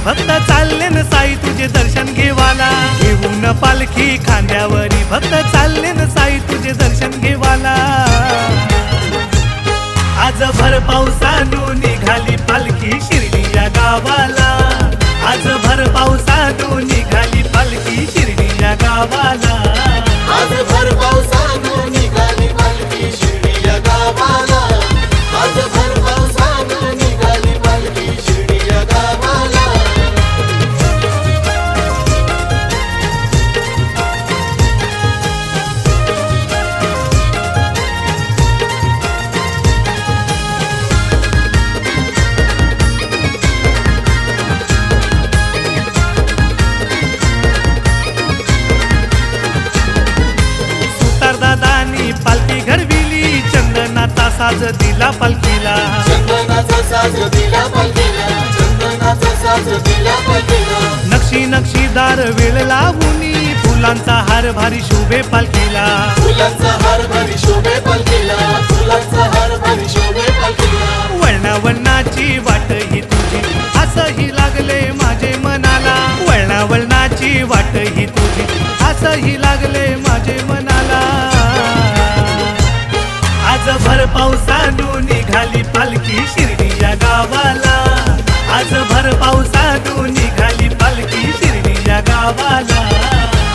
भक्त चालले न साई तुझे दर्शन घेवाला, घेऊन पालखी खांद्यावरी भक्त चालले न साई तुझे दर्शन घेवाला। आज भर पावसानू निघाली पालखी शिर्डी या गावाला, आज भर पावसानू निघाली पालखी शिर्डी या गावाला, आज भर पावसानू निघाली पालखी शिर्डी या गावाला, आज भर पावसानू निघाली पालखी शिर्डी या गावाला। दादानी पालखी घडविली, चंदनाचा साज दिला पालखीला, चंदनाचा साज दिला पालखीला, चंदनाचा साज दिला पालखीला। नक्षी नक्षीदार वेळ लावूनी फुलांचा हार भारी शोभे पालखीला, फुलांचा हार भारी शोभे पालखीला, फुलांचा हार भारी शोभे पालखीला। वळणा वळणाची वाट ही तुझी असंही लागले माझे मनाला, वळणा वळणाची वाट ही तुझी असंही लागले माझे मनाला। आज भर पावसानू निघाली पालखी शिर्डी या गावाला, आज भर पावसानू निघाली पालखी शिर्डी या गावाला,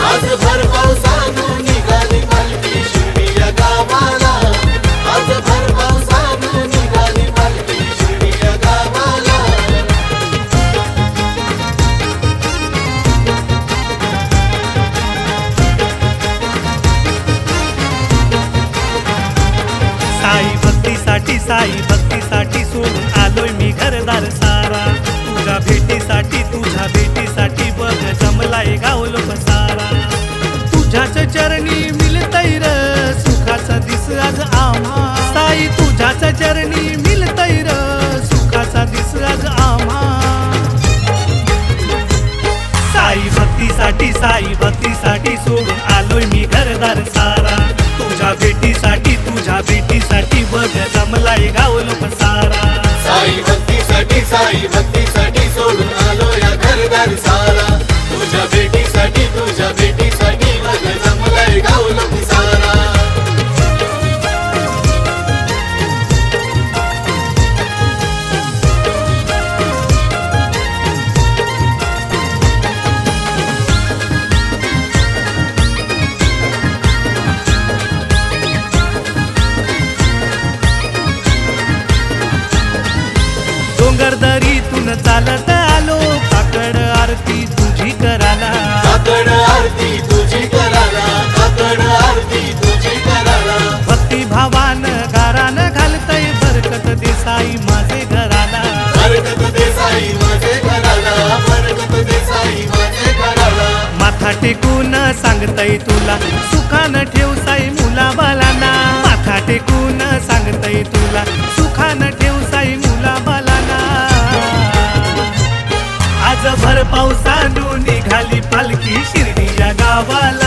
आज भर पावसानू निघाली पालखी शिर्डी या गावाला, आज भर पावसानू निघाली पालखी शिर्डी या गावाला। साई भक्तीसाठी सोडून आलोय मी घरदार सारा, तुझ्या भेटीसाठी बघ जमलाय गावलो सारा। तुझ्याच चरणी मिळतंय र सुखाचा दिस आज आम्हा, साई तुझ्याच चरणी मिळतंय र सुखाचा दिस आज आम्हा। साई भक्तीसाठी सोडून आलोय मी घरदार सारा, तुझ्या भेटीसाठी बघ जमलाय गावलो सारा। साई भक्तीसाठी सोडून आलो या घरदार सारा, तुझ्या भेटीसाठी बघ जमलाय गावलो सारा। डोंगरदरीतून चालत आलो, काकड आरती तुझी कराला, काकड आरती तुझी कराला, काकड आरती तुझी कराला। भक्ती भावान गारान घालतय बरकत देसाई माझे घराला, बरकत देसाई माझे घराला, बरकत देसाई माझे घराला। माथा टेकून सांगतय तुला सुखान ठेव साई मुला बालांना, माथा टेकून सांगतय तुला सुखान ठेव साई मुला बालांना। आज भर पावसानू निघाली पालखी शिर्डी या गावाला,